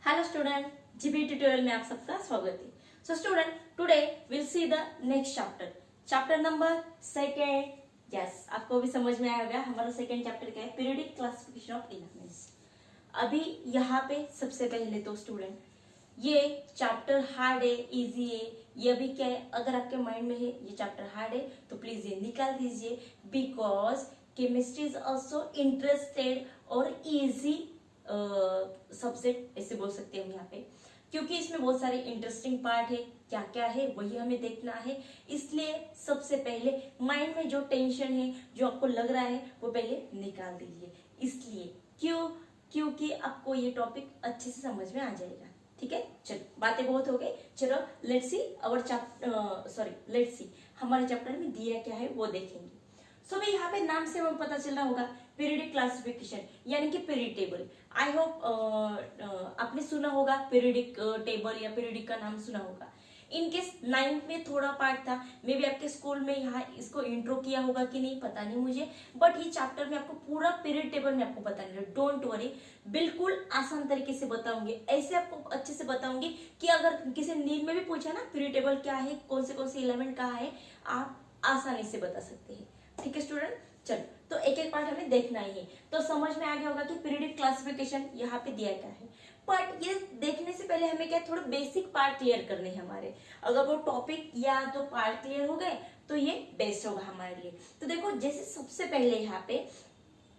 Hello student, GP tutorial में आप सबका स्वागत है. So student, today we'll see the next chapter. Chapter number second. Yes, आपको भी समझ में आएगा हमारा सेकेंड चैप्टर क्या है, पीरियडिक क्लासिफिकेशन ऑफ एलिमेंट्स. अभी यहाँ पे सबसे पहले तो स्टूडेंट ये चैप्टर हार्ड है, इजी है. ये अभी क्या है, अगर आपके माइंड में है ये चैप्टर हार्ड है तो प्लीज ये निकाल दीजिए, because chemistry is also interested और इजी सब्जेक्ट ऐसे बोल सकते हैं हम यहाँ पे, क्योंकि इसमें बहुत सारे इंटरेस्टिंग पार्ट है. क्या क्या है वही हमें देखना है. इसलिए सबसे पहले माइंड में जो टेंशन है, जो आपको लग रहा है, वो पहले निकाल दीजिए. इसलिए क्योंकि आपको ये टॉपिक अच्छे से समझ में आ जाएगा. ठीक है, चलो बातें बहुत हो गई. चलो let's see our let's see हमारे चैप्टर में दिया क्या है वो देखेंगे. सो भाई यहाँ पे नाम से हमें पता चल रहा होगा पीरियडिक क्लासिफिकेशन यानी कि पीरियड टेबल. आई होप आपने सुना होगा पीरियडिक टेबल या पीरियडिक का नाम सुना होगा. इनकेस 9th में थोड़ा पार्ट था, मे बी आपके स्कूल में यहाँ इसको इंट्रो किया होगा कि नहीं पता नहीं मुझे, बट ये चैप्टर में आपको पूरा पीरियड टेबल में आपको बताना है. डोंट वरी, बिल्कुल आसान तरीके से बताऊंगी. ऐसे आपको अच्छे से बताऊंगी कि अगर किसी नीट में भी पूछा ना पीरियड टेबल क्या है, कौन से एलिमेंट कहाँ है, आप आसानी से बता सकते हैं. ठीक है स्टूडेंट, चलो तो एक एक पार्ट हमें देखना ही है. तो समझ में आ गया होगा कि पीरियडिक क्लासिफिकेशन यहाँ पे दिया गया है. बट ये देखने से पहले हमें क्या थोड़े बेसिक पार्ट क्लियर करने हैं हमारे. अगर वो टॉपिक या तो पार्ट क्लियर हो गए तो ये बेस्ट होगा हमारे लिए. तो देखो जैसे सबसे पहले यहाँ पे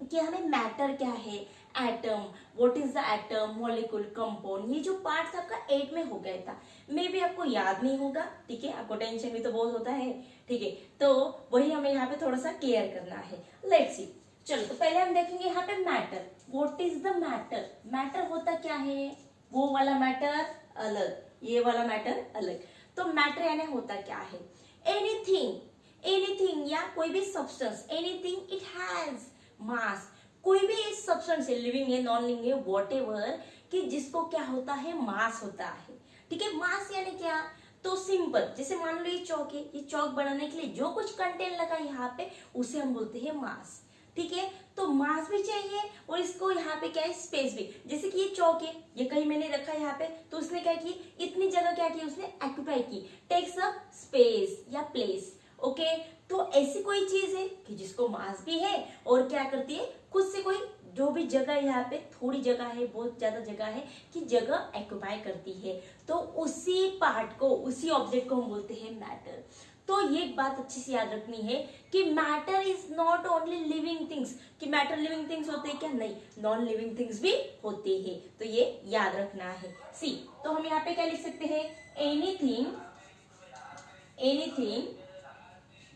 कि हमें मैटर क्या है, atom, what is the atom, molecule, compound, ये जो पार्ट था आपका 8 में हो गया था. मे भी आपको याद नहीं होगा. ठीक है, आपको टेंशन भी तो बहुत होता है. ठीक है, तो वही हमें यहाँ पे थोड़ा सा क्लियर करना है. लेट्स सी, चलो तो पहले हम देखेंगे यहाँ पे matter. What is the matter. Matter होता क्या है, वो वाला मैटर अलग, ये वाला मैटर अलग. तो मैटर यानी होता क्या है, एनीथिंग या कोई भी सब्सटेंस, एनीथिंग इट हैज मास. कोई भी इस सब्सटेंस है, लिविंग है, नॉन लिविंग है, व्हाटएवर, कि जिसको क्या होता है, मास होता है. ठीक है, मास यानी क्या, तो सिंपल, जैसे मान लो ये चौक है, ये चौक बनाने के लिए जो कुछ कंटेंट लगा यहाँ पे उसे हम बोलते हैं मास. ठीक है, तो मास भी चाहिए और इसको यहाँ पे क्या है, स्पेस भी. जैसे कि ये चौक है, ये कहीं मैंने रखा है यहाँ पे, तो उसने क्या की, इतनी जगह क्या की, उसने ऑक्यूपाई की, टेक्स अप स्पेस या प्लेस. ओके, तो ऐसी कोई चीज है कि जिसको मास भी है और क्या करती है, खुद से कोई जो भी जगह यहाँ पे थोड़ी जगह है, बहुत ज्यादा जगह है कि जगह ऑक्यूपाई करती है, तो उसी पार्ट को, उसी ऑब्जेक्ट को हम बोलते हैं मैटर. तो ये बात अच्छी से याद रखनी है कि matter is not only living things. कि मैटर लिविंग थिंग्स होते हैं क्या, नहीं, नॉन लिविंग थिंग्स भी होते हैं. तो ये याद रखना है. सी, तो हम यहाँ पे क्या लिख सकते हैं, एनीथिंग,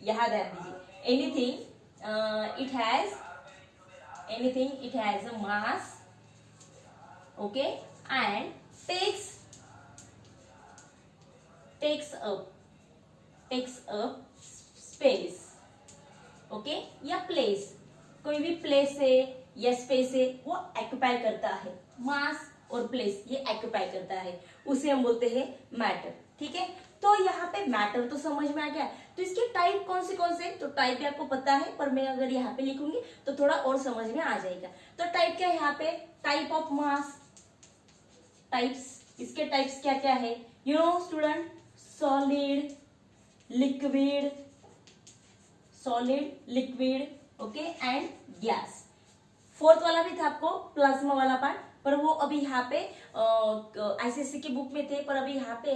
यहाँ ध्यान दीजिए, anything it has a mass, okay, and takes up space, okay, या प्लेस. कोई भी प्लेस है या स्पेस है वो ऑक्यूपाई करता है. मास और प्लेस ये ऑक्यूपाई करता है, उसे हम बोलते हैं मैटर. ठीक है, तो यहाँ पे मैटर तो समझ में आ गया. तो इसके टाइप कौन से, तो टाइप भी आपको पता है, पर मैं अगर यहाँ पे लिखूंगी तो थोड़ा और समझ में आ जाएगा. तो टाइप क्या है यहाँ पे, टाइप ऑफ मास, टाइप्स. इसके टाइप्स क्या क्या है, you know student, solid, liquid, okay, and gas. Fourth वाला भी था आपको प्लाज्मा वाला पार्ट, पर वो अभी यहाँ पे आईसीएससी की बुक में थे, पर अभी यहाँ पे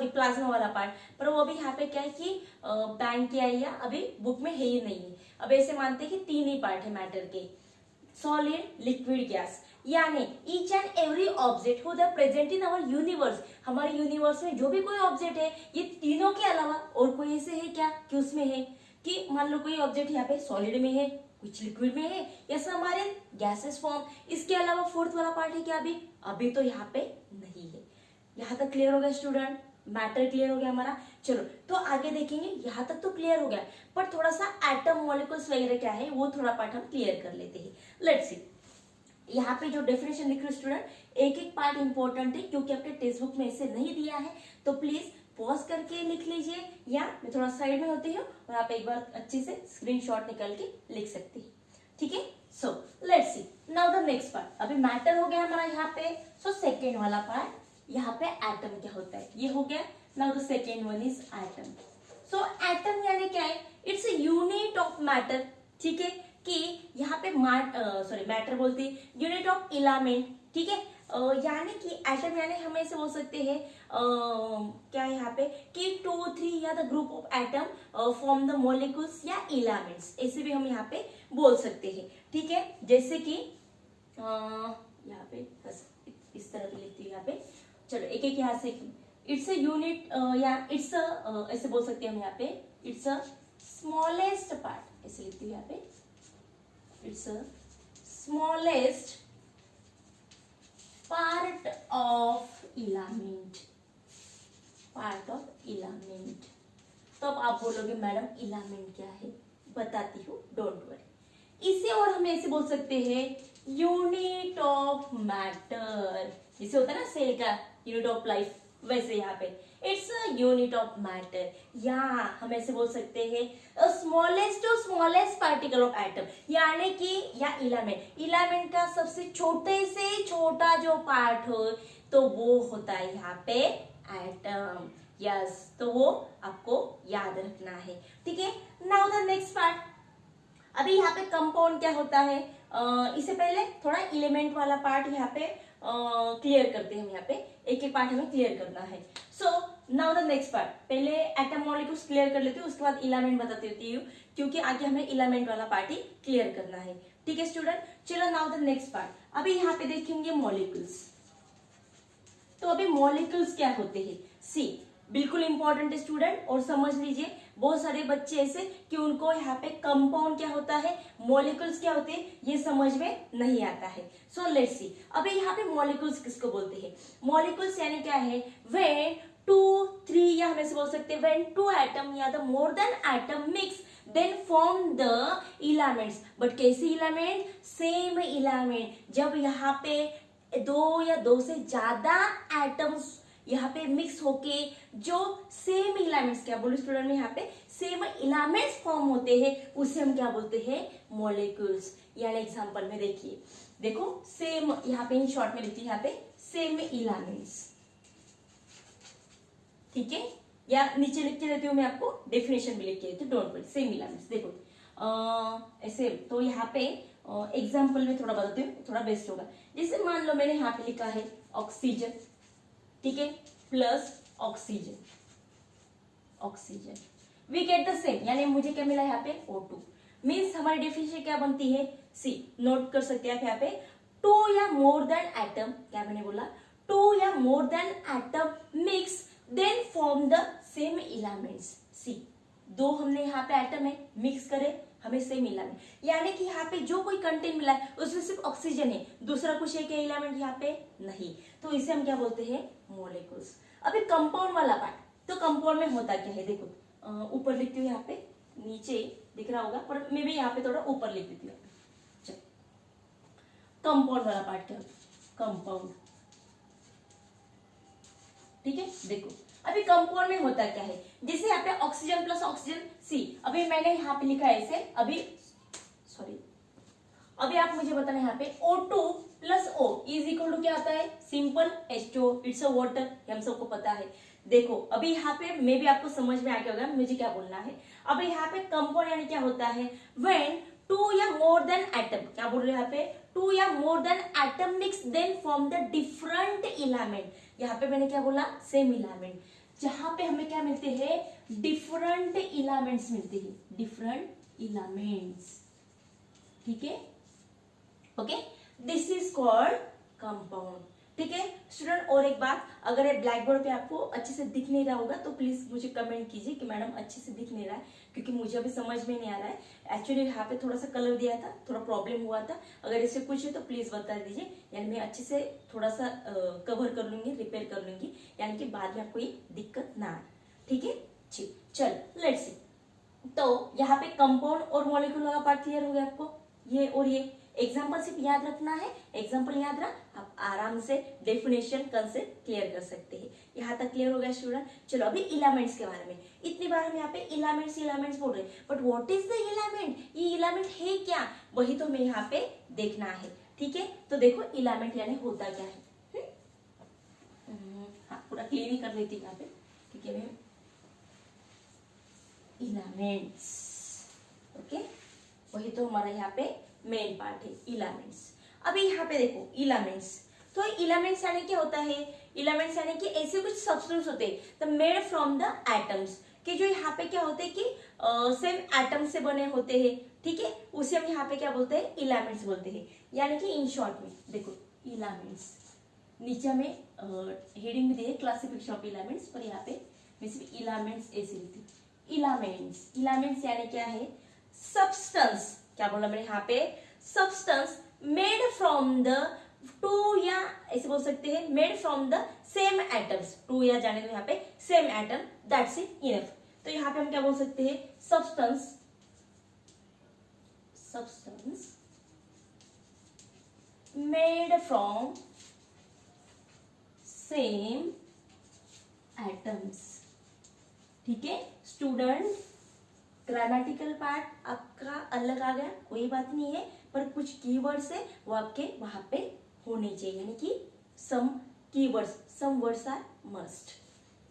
प्लाज्मा वाला पार्ट, पर वो अभी यहाँ पे क्या है कि बैन किया है या अभी बुक में है ही नहीं है. अब ऐसे मानते हैं कि 3 ही पार्ट है मैटर के, सॉलिड, लिक्विड, गैस. यानी each and every object who the present in our universe, हमारे यूनिवर्स में जो भी कोई ऑब्जेक्ट है, ये तीनों के अलावा और कोई ऐसे है क्या कि उसमें है कि मान लो कोई ऑब्जेक्ट यहाँ पे सॉलिड में है, कुछ लिक्विड में है, या सब हमारे गैसेस फॉर्म. इसके अलावा फोर्थ वाला पार्ट है क्या, अभी तो यहाँ पे नहीं है. यहाँ तक क्लियर हो गया स्टूडेंट, मैटर क्लियर हो गया हमारा. चलो तो आगे देखेंगे. यहाँ तक तो क्लियर हो गया, पर थोड़ा सा एटम, मॉलिक्यूल्स वगैरह क्या है वो थोड़ा पार्ट हम क्लियर कर लेते हैं. लेट्स सी, यहाँ पे जो डेफिनेशन लिख रहे स्टूडेंट, एक एक पार्ट इंपॉर्टेंट है क्योंकि आपके टेक्स्ट बुक में ऐसे नहीं दिया है, तो प्लीज पॉज करके लिख लीजिए, या मैं थोड़ा साइड में होती हूँ और आप एक बार अच्छे से स्क्रीनशॉट निकाल के लिख सकते हैं. ठीक है, so let's see, now the next part, अभी मैटर हो गया हमारा यहाँ पे, सो सेकेंड वाला पार्ट यहाँ पे एटम क्या होता है ये हो गया। Now the second one is atom. So atom यानी क्या है, it's a unit of matter, ठीक है, कि यहाँ पे मैटर बोलते हैं यूनिट ऑफ इलामेंट, ठीक है। यानी कि एटम यानी हम ऐसे बोल सकते हैं क्या है यहाँ पे कि 2, 3 या the group of atom form the molecules या इलामेंट्स, ऐसे भी हम यहाँ पे बोल सकते हैं, ठीक है। जैसे कि यहाँ पे बस इस तरह भी लिखती हूँ यहाँ पे, चलो एक एक यहाँ से, इट्स अ यूनिट या इट्स ऐसे बोल सकते हैं हम यहाँ पे, इट्स अ स्मॉलेस्ट पार्ट, ऐसे लिखती हूँ यहाँ पे, it's a smallest part of element, part of element. तो अब आप बोलोगे मैडम इलामेंट क्या है, बताती हूँ, डोंट वरी। इसे और हम ऐसे बोल सकते हैं यूनिट ऑफ मैटर, जिसे होता है ना सेल का यूनिट ऑफ लाइफ, वैसे यहाँ पे it's a unit of matter, या हम ऐसे बोल सकते हैं smallest to smallest particle of atom, यानी कि या इलामेंट, इलामेंट का सबसे छोटे से छोटा जो पार्ट हो तो वो होता है यहाँ पे एटम। यस, तो वो आपको याद रखना है, ठीक है। नाउ द नेक्स्ट पार्ट, अभी यहाँ पे कंपाउंड क्या होता है, इससे पहले थोड़ा एलिमेंट वाला पार्ट यहाँ पे क्लियर करते हैं हम, यहाँ पे एक एक पार्ट हमें क्लियर करना है। So now the next part, पहले एटम मॉलिक्यूल्स क्लियर कर लेती हूँ, उसके बाद इलामेंट बता देती हूँ, क्योंकि आगे हमें इलामेंट वाला पार्ट ही क्लियर करना है, ठीक है स्टूडेंट। चलो नाउ द नेक्स्ट पार्ट, अभी यहाँ पे देखेंगे मॉलिक्यूल्स। तो अभी मॉलिक्यूल्स क्या होते हैं, सी बिल्कुल इंपॉर्टेंट स्टूडेंट, और समझ लीजिए बहुत सारे बच्चे ऐसे कि उनको यहाँ पे कंपाउंड क्या होता है, मॉलिक्यूल्स क्या होते हैं, ये समझ में नहीं आता है। सो लेट्स सी, अभी यहाँ पे मॉलिक्यूल्स किसको बोलते हैं, मॉलिक्यूल्स यानी क्या है, व्हेन 2, 3 या हम ऐसे बोल सकते हैं व्हेन 2 एटम या the more than atom mix then form the elements. But कैसे इलामेंट, सेम इलामेंट, जब यहाँ पे 2 या 2 से ज्यादा एटम्स यहाँ पे मिक्स होके जो सेम इलामेंट्स, क्या बोलूं स्टूडेंट में, यहाँ पे सेम इलामेंट्स फॉर्म होते हैं, उसे हम क्या बोलते हैं, मॉलिक्यूल्स। यानी एग्जांपल में देखिए, देखो सेम यहाँ पे इन शॉर्ट में लिखती है यहाँ पे सेम इलामेंट्स, ठीक है, या नीचे लिख के देती हूँ मैं आपको, डेफिनेशन भी लिख के देती हूँ, डोंट वरी, सेम इलामेंट्स। देखो ऐसे, तो यहाँ पे एग्जाम्पल में थोड़ा बताती हूँ, थोड़ा बेस्ट होगा। जैसे मान लो मैंने यहाँ पे लिखा है ऑक्सीजन, ठीक है, plus oxygen, oxygen we get the same, यानी मुझे क्या मिला यहाँ पे O2, मीन्स हमारी डेफिनेशन क्या बनती है, सी नोट कर सकते हैं आप यहाँ पे, 2 या मोर देन एटम, क्या मैंने बोला, 2 या more than atom mix then form the same elements. See 2 हमने यहाँ पे एटम है, मिक्स करे, हमें सेम इलामेंट, यानी कि यहाँ पे जो कोई कंटेंट मिला है उसमें सिर्फ ऑक्सीजन है, दूसरा कुछ है क्या इलामेंट यहाँ पे नहीं, तो इसे हम क्या बोलते हैं, मॉलिक्यूल्स। अभी कंपाउंड वाला पार्ट, तो कंपाउंड में होता क्या है, देखो ऊपर लिखती हूँ यहाँ पे, नीचे दिख रहा होगा पर मैं भी यहाँ पे थोड़ा ऊपर लिख देती हूँ। कंपाउंड वाला पार्ट क्या होता है, कंपाउंड, ठीक है। देखो अभी कंपाउंड में होता क्या है, जैसे यहाँ पे ऑक्सीजन प्लस ऑक्सीजन, सी अभी मैंने यहाँ पे लिखा है इसे, अभी आप मुझे बताना यहाँ पे O2 plus O is equal to क्या आता है, simple H2O, it's a water, हम सबको पता है। देखो अभी यहाँ पे मे भी आपको समझ में आ गया होगा मुझे क्या बोलना है। अब यहाँ पे कंपाउंड यानी क्या होता है, व्हेन 2 या मोर देन एटम, क्या बोल रहे हैं यहाँ पे, 2 या more than atom mix then form the different element. यहाँ पे मैंने क्या बोला, सेम इलामेंट, जहां पे हमें क्या मिलते हैं, डिफरेंट इलामेंट्स मिलते हैं, डिफरेंट इलामेंट्स, ठीक है, okay, this is called compound, ठीक है स्टूडेंट। और एक बात, अगर ये ब्लैक बोर्ड पे आपको अच्छे से दिख नहीं रहा होगा तो प्लीज मुझे कमेंट कीजिए कि मैडम अच्छे से दिख नहीं रहा है, क्योंकि मुझे अभी समझ में नहीं आ रहा है। एक्चुअली यहाँ पे थोड़ा सा कलर दिया था, थोड़ा प्रॉब्लम हुआ था, अगर इससे कुछ है तो प्लीज बता दीजिए, यानी मैं अच्छे से थोड़ा सा कवर कर लूंगी, रिपेयर कर लूंगी, यानी कि बाद में आपको ये दिक्कत ना आए, ठीक है। चल लेट्स सी, तो यहाँ पे कंपाउंड और मॉलिक्यूल वाला पार्ट क्लियर हो गया आपको, ये और ये एग्जाम्पल सिर्फ याद रखना है, एग्जाम्पल याद रख, आप आराम से डेफिनेशन कंसेप्ट क्लियर कर सकते हैं। यहाँ तक क्लियर हो गया स्टूडेंट। चलो अभी इलामेंट्स के बारे में, इतनी बार हम यहाँ पे इलामेंट्स बोल रहे हैं, but what is the element, ये इलामेंट है क्या, वही तो हमें यहाँ पे देखना है, ठीक है, तो देखो इलामेंट यानी होता क्या है। हाँ, पूरा क्लियर ही कर लेती यहाँ पे, ठीक है मैम। इलामेंट्स, ओके, वही तो हमारा यहाँ पे मेन पार्ट है, इलामेंट्स। अभी यहाँ पे देखो इलामेंट्स, तो इलामेंट्स यानी क्या होता है, इलामेंट्स यानी कि ऐसे कुछ सब्सटेंस होते हैं the made from the atoms, कि जो यहाँ पे क्या होते हैं कि सेम एटम से बने होते हैं, ठीक है, उसे हम यहाँ पे क्या बोलते हैं, इलामेंट्स बोलते हैं। यानी कि इन शॉर्ट में देखो इलामेंट्स, नीचे में हेडिंग में दिए क्लासिफिकेशन ऑफ इलामेंट्स, पर यहाँ पे मैं सिर्फ इलामेंट्स ऐसे लिखती हूँ। इलामेंट्स, इलामेंट्स यानी क्या है, सब्सटेंस, क्या बोला मैंने यहाँ पे, substance made from the two, या ऐसे बोल सकते हैं made from the same atoms, two या जाने दो यहाँ पे सेम एटम, दैट्स इनफ। तो यहाँ पे हम क्या बोल सकते हैं, substance, substance made from same atoms, ठीक है स्टूडेंट। ग्रामेटिकल पार्ट आपका अलग आ गया, कोई बात नहीं है, पर कुछ कीवर्ड्स है वो आपके वहां पे होने चाहिए, यानी कि some keywords, some words are must.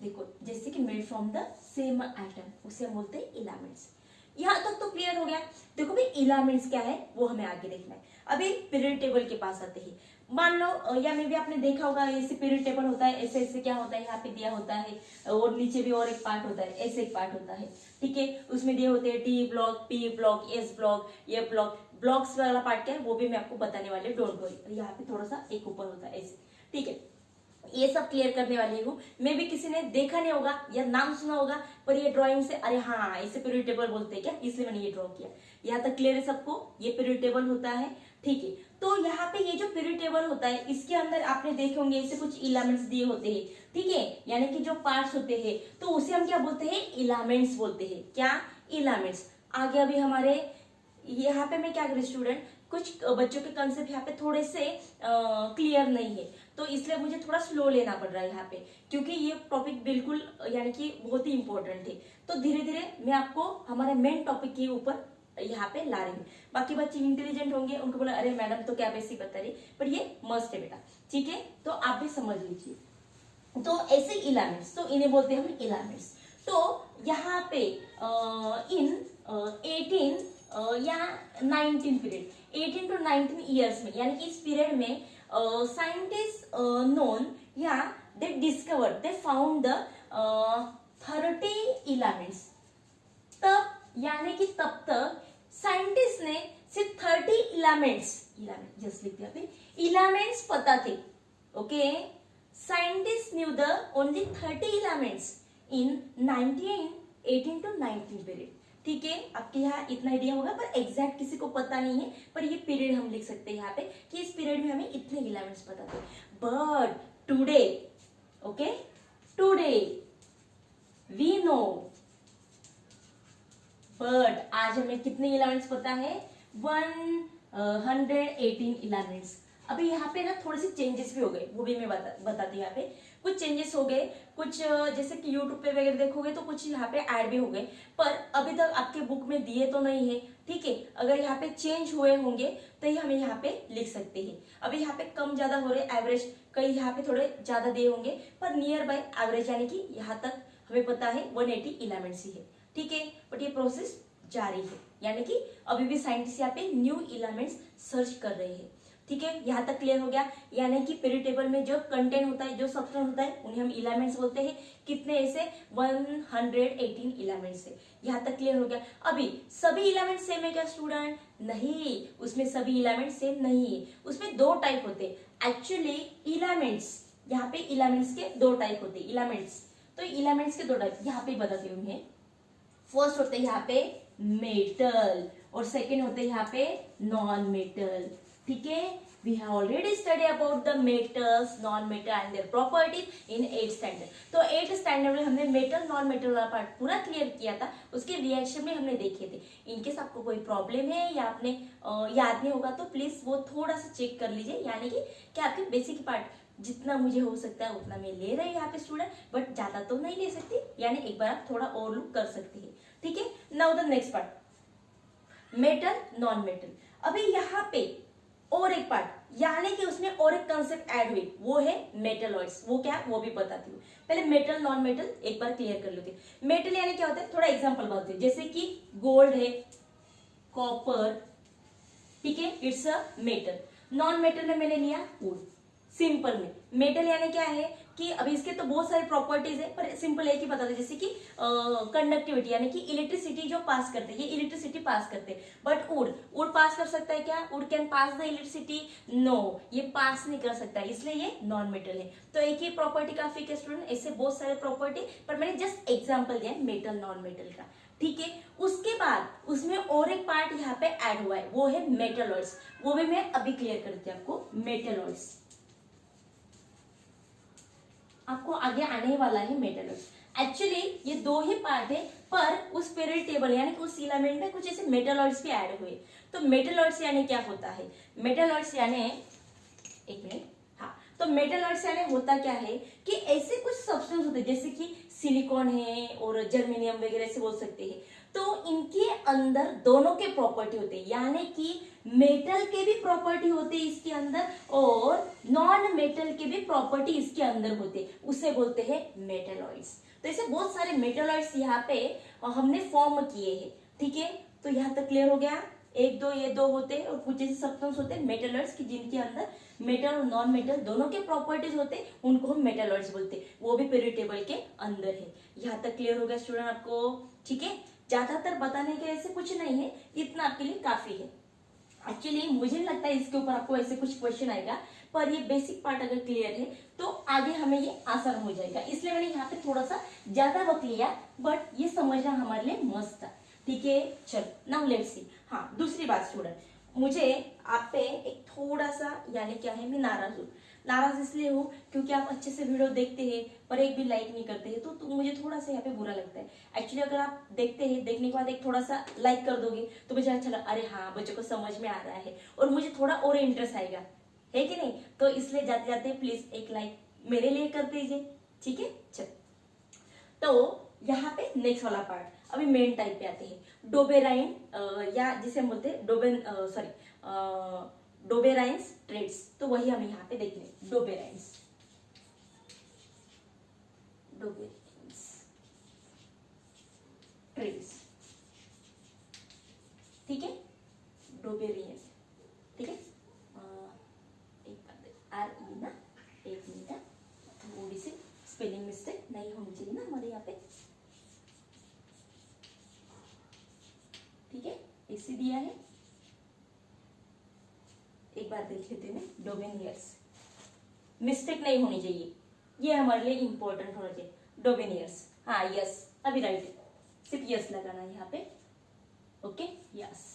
देखो जैसे कि made from the same atom, उसे हम बोलते हैं इलामेंट्स। यहाँ तक तो क्लियर हो गया। देखो भाई इलामेंट्स क्या है वो हमें आगे देखना है। अभी पीरियड टेबल के पास आते हैं। मान लो या मे भी आपने देखा होगा ऐसे पीरियड टेबल होता है, ऐसे ऐसे क्या होता है, यहाँ पे दिया होता है और नीचे भी और एक पार्ट होता है, ऐसे एक पार्ट होता है, ठीक है, उसमें दिए होते हैं T block, P block, S block, ये ब्लॉक। ब्लॉक्स वाला पार्ट क्या है वो भी मैं आपको बताने वाली हूँ, डोंट वरी। यहाँ पे थोड़ा सा एक ऊपर होता है ऐसे, ठीक है, ये सब क्लियर करने वाली हूँ। मे भी किसी ने देखा नहीं होगा या नाम सुना होगा, पर ये ड्राइंग से अरे हाँ इसे पीरियड टेबल बोलते हैं क्या, इसलिए मैंने ये ड्रॉ किया। यहाँ तक क्लियर है सबको, ये पीरियड टेबल होता है, ठीक है। तो यहाँ पे ये जो पीरियड टेबल होता है इसके अंदर आपने देखे होंगे ऐसे कुछ इलामेंट्स दिए होते हैं, ठीक है, यानी कि जो पार्ट्स होते हैं, तो उसे हम क्या बोलते हैं, इलामेंट्स बोलते हैं। क्या, इलामेंट्स। आगे अभी हमारे यहाँ पे मैं क्या करूँ स्टूडेंट, कुछ बच्चों के कंसेप्ट यहाँ पे थोड़े से क्लियर नहीं है, तो इसलिए मुझे थोड़ा स्लो लेना पड़ रहा है यहाँ पे, क्योंकि ये टॉपिक बिल्कुल यानी कि बहुत ही इंपॉर्टेंट है। तो धीरे धीरे मैं आपको हमारे मेन टॉपिक के ऊपर यहाँ पे ला रही हूँ। बाकी बच्चे इंटेलिजेंट होंगे, उनको बोला अरे मैडम तो क्या बेसिक बता रही, पर ये मस्ट है बेटा, ठीक है, तो आप भी समझ लीजिए। तो ऐसे इलामेंट्स, तो इन्हें बोलते हैं हम इलामेंट्स। तो यहाँ पे इन 18 या 19 पीरियड, 18 to 19 ईयर्स में, यानी कि इस पीरियड में साइंटिस्ट नोन या दे डिस्कवर, दे फाउंड द 30 इलामेंट्स। तब यानी कि तब तक साइंटिस्ट ने सिर्फ 30 इलामेंट्स, इलामेंट जस्ट लिख दिया, इलामेंट्स पता थे, okay. Scientist knew the only 30 elements in 18 to 19 period, ठीक है। आपके यहाँ इतना आइडिया होगा, पर एग्जैक्ट किसी को पता नहीं है, पर ये पीरियड हम लिख सकते हैं यहाँ पे कि इस पीरियड में हमें इतने इलामेंट्स पता थे। But today, okay, today we know, but आज हमें कितने इलामेंट्स पता है, 118 इलामेंट्स। अभी यहाँ पे ना थोड़े से चेंजेस भी हो गए, वो भी मैं बताती हूँ। यहाँ पे कुछ चेंजेस हो गए, कुछ जैसे कि यूट्यूब पे वगैरह देखोगे तो कुछ यहाँ पे ऐड भी हो गए, पर अभी तक आपके बुक में दिए तो नहीं है, ठीक है। अगर यहाँ पे चेंज हुए होंगे तो ये हमें यहाँ पे लिख सकते हैं। अभी यहाँ पे कम ज्यादा हो रहे, एवरेज कई यहाँ पे थोड़े ज्यादा दिए होंगे, पर नियर बाय एवरेज यानी कि यहाँ तक हमें पता है 180 इलामेंट्स ही है, ठीक है। बट ये प्रोसेस जारी है, यानी कि अभी भी साइंटिस्ट यहाँ पे न्यू इलामेंट्स सर्च कर रहे हैं, ठीक है। यहाँ तक क्लियर हो गया। यानी कि पीरियड टेबल में जो कंटेंट होता है, जो सब्सटेंस होता है, उन्हें हम इलामेंट्स बोलते हैं। कितने ऐसे, 118 इलामेंट्स है। यहाँ तक क्लियर हो गया। अभी सभी इलामेंट सेम है क्या स्टूडेंट? नहीं, उसमें सभी इलामेंट सेम नहीं है। उसमें दो टाइप होते हैं एक्चुअली इलामेंट्स। यहाँ पे इलामेंट्स के दो टाइप होते हैं, इलामेंट्स। तो इलामेंट्स के दो टाइप यहाँ पे बताती हूँ मैं। फर्स्ट होते हैं यहाँ पे मेटल और सेकेंड होते हैं यहाँ पे नॉन मेटल, ठीक है। We have already studied about the metals, non-metal and their properties in 8th standard. तो 8th standard में हमने मेटल नॉन मेटल वाला पार्ट पूरा क्लियर किया था, उसके रिएक्शन में हमने देखे थे। इनकेस आपको कोई प्रॉब्लम है या आपने याद नहीं होगा तो प्लीज वो थोड़ा सा चेक कर लीजिए। यानी कि क्या आपके बेसिक पार्ट जितना मुझे हो सकता है उतना मैं ले रही हूँ यहाँ पे स्टूडेंट, बट ज्यादा तो नहीं ले सकती, यानी एक बार आप थोड़ा और लुक कर सकते हैं, ठीक है। Now the next part, metal non metal. अभी यहाँ पे और एक पार्ट यानी कि उसमें और एक कंसेप्ट ऐड हुई, वो है मेटलॉइड्स। वो क्या है वो भी बताती हूँ। पहले मेटल नॉन मेटल एक बार क्लियर कर लेते हैं। मेटल यानी क्या होता है, थोड़ा एग्जांपल बताते हैं। जैसे कि गोल्ड है, कॉपर, ठीक है, it's a metal. Non metal में मैंने लिया वुड। सिंपल में मेटल यानी क्या है कि अभी इसके तो बहुत सारी प्रॉपर्टीज है, पर सिंपल एक ही बता दे, जैसे कि कंडक्टिविटी यानी कि इलेक्ट्रिसिटी जो पास करते हैं, ये इलेक्ट्रिसिटी पास करते हैं। बट वुड, वुड पास कर सकता है क्या? Wood can pass the electricity? No, ये पास नहीं कर सकता, इसलिए ये नॉन मेटल है। तो एक ही प्रॉपर्टी काफी है स्टूडेंट, ऐसे बहुत सारे प्रॉपर्टी, पर मैंने जस्ट एग्जाम्पल दिया मेटल नॉन मेटल का, ठीक है। उसके बाद उसमें और एक पार्ट यहाँ पे ऐड हुआ है, वो है मेटलॉइड्स। वो भी मैं अभी क्लियर करती हूँ आपको। मेटलॉइड्स आपको आगे आने ही वाला है। मेटलॉइड्स एक्चुअली ये दो ही पार्ट है, पर उस पीरियड टेबल यानी कि उस इलेमेंट में कुछ ऐसे मेटलॉइड्स भी ऐड हुए। तो मेटलॉइड्स यानी क्या होता है? मेटलॉइड्स यानी, एक मिनट, हाँ, तो मेटलॉइड्स यानी होता क्या है कि ऐसे कुछ सब्सटेंस होते हैं, जैसे कि सिलिकॉन है और जर्मेनियम वगैरह से बोल सकते हैं। तो इनके अंदर दोनों के प्रॉपर्टी होते हैं, यानी कि मेटल के भी प्रॉपर्टी होते हैं इसके अंदर, और नॉन मेटल के भी प्रॉपर्टी इसके अंदर होते हैं, उसे बोलते हैं मेटलॉइड्स। तो ऐसे बहुत सारे मेटलॉइड्स यहाँ पे हमने फॉर्म किए हैं, ठीक है। तो यहाँ तक क्लियर हो गया। एक दो ये दो होते हैं, और कुछ ऐसे सब्सटेंस होते हैं मेटलॉइड्स की जिनके अंदर मेटल और नॉन मेटल दोनों के प्रॉपर्टीज होते हैं, उनको हम मेटलॉइड्स बोलते हैं। वो भी पीरियड टेबल के अंदर है। यहाँ तक क्लियर हो गया स्टूडेंट आपको? ठीक है, ज्यादातर बताने के ऐसे कुछ नहीं है, इतना आपके लिए काफी है। एक्चुअली मुझे नहीं लगता है इसके ऊपर आपको ऐसे कुछ क्वेश्चन आएगा, पर ये बेसिक पार्ट अगर क्लियर है तो आगे हमें ये आसान हो जाएगा, इसलिए मैंने यहाँ पे थोड़ा सा ज्यादा वक्त लिया, बट ये समझना हमारे लिए मस्त था, ठीक है। चलो नाउ लेट्स सी। हाँ, दूसरी बात स्टूडेंट, मुझे आप पे एक थोड़ा सा, यानी क्या है, मैं नाराज हूँ। नाराज इसलिए हूँ क्योंकि आप अच्छे से वीडियो देखते हैं पर एक भी लाइक नहीं करते हैं, तो मुझे थोड़ा सा यहाँ पे बुरा लगता है। एक्चुअली अगर आप देखते हैं, देखने के बाद एक थोड़ा सा लाइक कर दोगे तो मुझे अच्छा लगा, अरे हाँ बच्चों को समझ में आ रहा है, और मुझे थोड़ा और इंटरेस्ट आएगा, है कि नहीं। तो इसलिए जाते जाते प्लीज एक लाइक मेरे लिए कर दीजिए, ठीक है। चल, तो यहाँ पे नेक्स्ट वाला पार्ट, अभी मेन टाइप पे आते हैं। डोबेराइन या जिसे हम बोलते हैं डोबेराइन्स ट्रेड्स, तो वही हम यहाँ पे देखेंगे। डोबेराइन्स ट्रेड्स, ठीक है। डोबेरियन, ठीक है। एक बात आर ई ना, एक मिनट, थोड़ी सी स्पेलिंग मिस्टेक नहीं होनी चाहिए ना हमारे यहाँ पे, ठीक है। इसी दिया है, एक बार देख लेते हैं। डोबेनियर्स, मिस्टेक नहीं होनी चाहिए, ये हमारे लिए इंपॉर्टेंट होना चाहिए। डोबेनियर्स, हाँ यस, अभी राइट है, सिर्फ यस लगाना है यहाँ पे, ओके यस।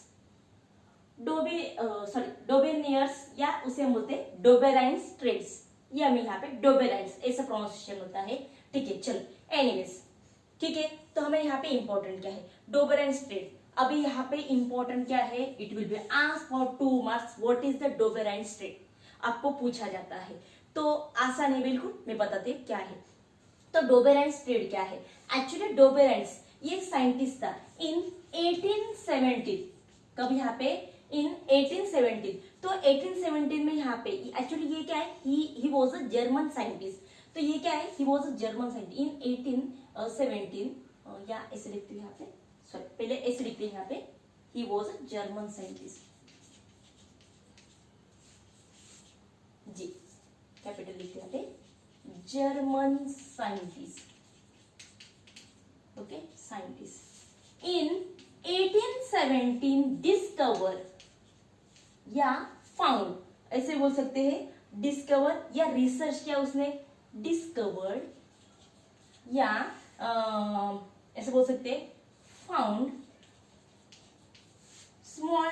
डोबेनियर्स या उसे हम बोलते हैं डोबेराइन्स ट्रेड्स, ये हमें यहाँ पे डोबेराइन्स ऐसा प्रोनाउंसिएशन होता है, ठीक है। चलो एनीवेज, ठीक है। तो हमें यहाँ पे इंपॉर्टेंट क्या है? Dobereiner's triad. अभी यहाँ पे इंपॉर्टेंट क्या है? It will be asked for 2 marks, what is the Dobereiner's triad, आपको पूछा जाता है। तो आसान है बिल्कुल, मैं बताती हूँ क्या है। तो डोबेराइन्स ट्रेड क्या है? एक्चुअली डोबेराइन्स ये एक साइंटिस्ट था इन 1870, कब यहाँ पे? इन 1870। तो 1817 में यहाँ पे एक्चुअली ये क्या है, ही वाज अ जर्मन साइंटिस्ट। तो ये क्या है, ही was a German scientist in 1817, या ऐसे लिखते हैं यहाँ पे, सॉरी पहले ऐसे लिखते हैं यहाँ पे, he was a German scientist, G capital लिखते हैं यहाँ पे, German scientist, okay scientist. In 1817 discover या फाउंड, ऐसे बोल सकते हैं, डिस्कवर या रिसर्च किया उसने, डिस्कवर्ड या ऐसे बोल सकते हैं found small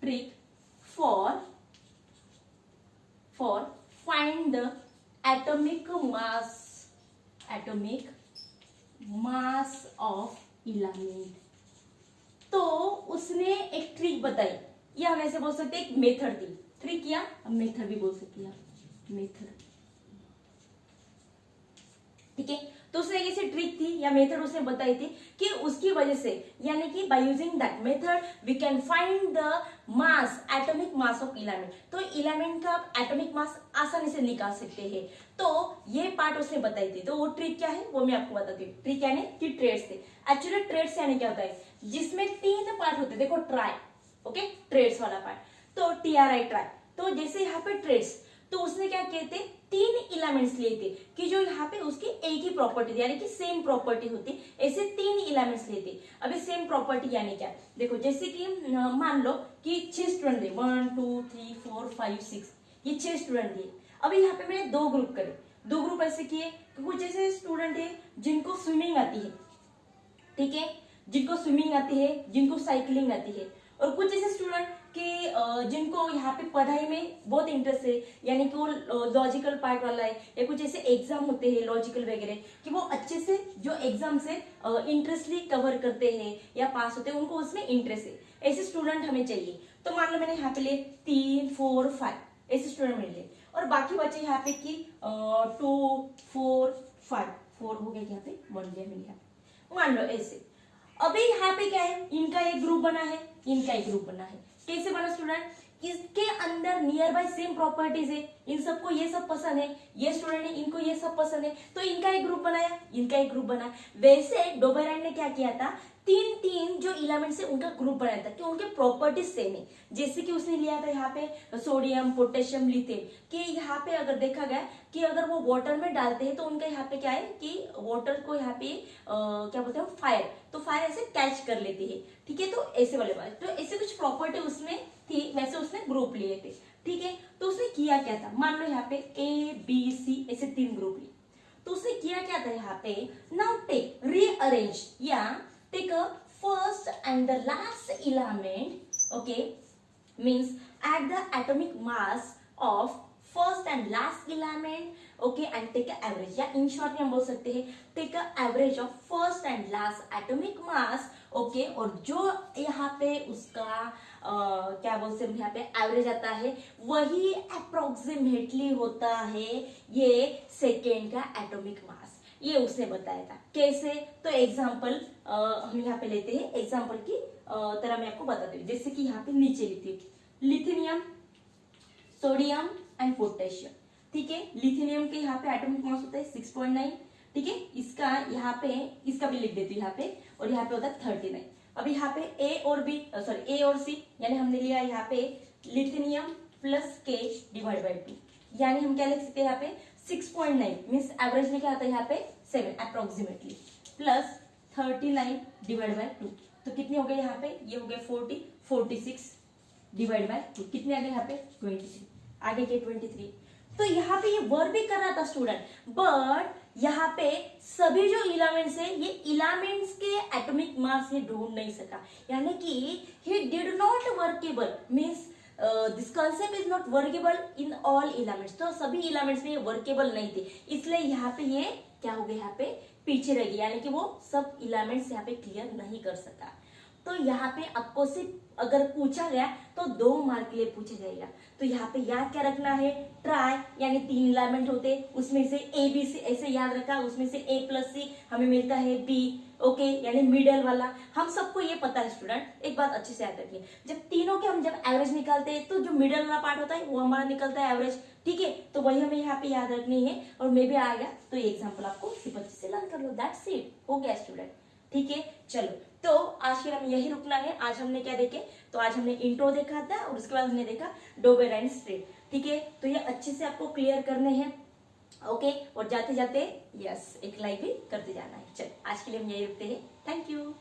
trick for find the atomic mass of element. तो उसने एक ट्रिक बताई, या हम ऐसे बोल सकते हैं एक मेथड दी, ट्रिक या मेथड भी बोल सकते हैं, मेथड, ठीक है। तो उसने एक ऐसी ट्रिक थी या मेथड उसने बताई थी कि उसकी वजह से, यानी कि by using that method we can find the mass, atomic mass of element. तो इलेमेंट का एटॉमिक मास आसानी से निकाल सकते हैं। तो ये पार्ट उसने बताई थी। तो वो ट्रिक क्या है वो मैं आपको बताती हूँ। ट्रिक यानी कि ट्रेड्स थे। एक्चुअली ट्रेड्स यानी क्या होता है, जिसमें 3 पार्ट होते हैं। देखो ट्राई, ओके, ट्रेड्स वाला पार्ट, तो TRI ट्राई। तो जैसे यहाँ पे ट्रेड्स, तो उसने क्या किए थे, 3 एलिमेंट्स लिए थे कि जो यहाँ पे उसकी एक ही प्रॉपर्टी थी, यानी कि सेम प्रॉपर्टी होती, ऐसे 3 एलिमेंट्स लिए थे। अभी सेम प्रॉपर्टी यानी क्या, देखो जैसे कि मान लो कि 6 स्टूडेंट थे, 1 2 3 4 5 6, ये 6 स्टूडेंट थे। अभी यहाँ पे मैंने 2 ग्रुप करे, 2 ग्रुप ऐसे किए, कुछ ऐसे स्टूडेंट है जिनको स्विमिंग आती है, ठीक है, जिनको स्विमिंग आती है, जिनको साइकिलिंग आती है, और कुछ ऐसे स्टूडेंट कि जिनको यहाँ पे पढ़ाई में बहुत इंटरेस्ट है, यानी कि वो लॉजिकल पार्ट वाला है, या कुछ ऐसे एग्जाम होते हैं लॉजिकल वगैरह कि वो अच्छे से जो एग्जाम से इंटरेस्टली कवर करते हैं या पास होते हैं, उनको उसमें इंटरेस्ट है, ऐसे स्टूडेंट हमें चाहिए। तो मान लो मैंने यहाँ पे लिए 3 4 5 ऐसे स्टूडेंट मिल गए, और बाकी बचे यहाँ पे कि 2 4 5, 4 हो गया, यहाँ पे 1 गया मिल गया, मान लो ऐसे। अभी यहाँ पे क्या है, इनका एक ग्रुप बना है, इनका एक ग्रुप बना है। कैसे बना स्टूडेंट, इसके अंदर नियर बाय सेम प्रॉपर्टीज है, इन सबको ये सब पसंद है, ये स्टूडेंट है इनको ये सब पसंद है, तो इनका एक ग्रुप बनाया, इनका एक ग्रुप बना। वैसे डोबेराइन ने क्या किया था, 3 जो एलिमेंट्स है उनका ग्रुप बनाया था कि उनके प्रॉपर्टीज सेम है। जैसे कि उसने लिया था यहाँ पे सोडियम पोटेशियम लिथियम, कि यहाँ पे अगर देखा गया कि अगर वो वाटर में डालते हैं तो उनका यहाँ पे क्या है कि वाटर को यहाँ पे क्या बोलते हैं फायर, तो फायर ऐसे कैच कर लेती है, ठीक है। तो ऐसे वाले बात, तो ऐसे कुछ प्रॉपर्टी उसमें थी, वैसे उसने ग्रुप लिए थे, ठीक है। तो उसने किया क्या था, मान लो यहाँ पे ABC ऐसे 3 ग्रुप लिए, तो उसने किया क्या था यहाँ पे, नाउ टेक रीअरेंज या take a first and the last element, okay, means add the atomic mass of first and last element, okay, and take a average, या in short में हम बोल सकते हैं take a average of first and last atomic mass, okay, और जो यहाँ पे उसका क्या बोलते हैं यहाँ पे एवरेज आता है वही अप्रोक्सीमेटली होता है ये सेकेंड का एटॉमिक मास। ये उसने बताया था। कैसे, तो एग्जाम्पल हम यहाँ पे लेते हैं, एग्जाम्पल की तरह मैं आपको बताती हूँ। जैसे कि यहाँ पे नीचे लिखती हूँ लिथियम, सोडियम एंड पोटेशियम, ठीक है। लिथियम के यहाँ पे एटॉमिक मास होता है 6.9, ठीक है। इसका यहाँ पे, इसका भी लिख देती हूँ यहाँ पे, और यहाँ पे होता है 39। अभी यहाँ पे A और C, यानी हमने लिया यहाँ पे lithium plus K divide by 2, यानी हम क्या लिख सकते हैं यहाँ पे 6.9 मीन्स एवरेज में क्या आता है यहाँ पे 7 अप्रोक्सीमेटली, प्लस 39 डिवाइड बाय 2, तो कितने हो गए यहाँ पे, ये हो गए 40, 46 डिवाइड बाय 2, कितने आ गए यहाँ पे 23, आगे के 23। तो यहाँ पे ये वर्क भी कर रहा था स्टूडेंट, बट यहाँ पे सभी जो इलेमेंट्स है ये इलेमेंट्स के एटॉमिक मास ये ढूंढ नहीं सका, यानी कि he did not workable means this concept is not workable in all elements. तो सभी एलिमेंट्स में ये वर्केबल नहीं थे, इसलिए यहाँ पे ये क्या हो गया, यहाँ पे पीछे रह गया, यानी कि वो सब एलिमेंट्स यहाँ पे क्लियर नहीं कर सका। तो यहाँ पे आपको सिर्फ अगर पूछा गया तो 2 मार्क के लिए पूछा जाएगा। तो यहाँ पे याद क्या रखना है, ट्राई यानी 3 एलिमेंट होते, उसमें से ABC ऐसे याद रखा, उसमें से A प्लस C हमें मिलता है B, ओके, यानी मिडल वाला। हम सबको ये पता है स्टूडेंट, एक बात अच्छे से याद रखिए, जब तीनों के हम जब एवरेज निकालते हैं तो जो मिडल वाला पार्ट होता है वो हमारा निकलता है एवरेज, ठीक है। तो वही हमें यहाँ पे याद रखनी है, और मे भी आएगा तो ये एग्जाम्पल आपको सिर्फ अच्छे से लर्न कर लो, दैट्स इट, हो गया स्टूडेंट, ठीक है। चलो, तो आज के हम यही रुकना है। आज हमने क्या देखे, तो आज हमने इंट्रो देखा था और उसके बाद हमने देखा डोबेराइन स्ट्रेट, ठीक है। तो ये अच्छे से आपको क्लियर करने हैं, ओके। और जाते जाते यस एक लाइक भी करते जाना है। चलो, आज के लिए हम यही रुकते हैं, थैंक यू।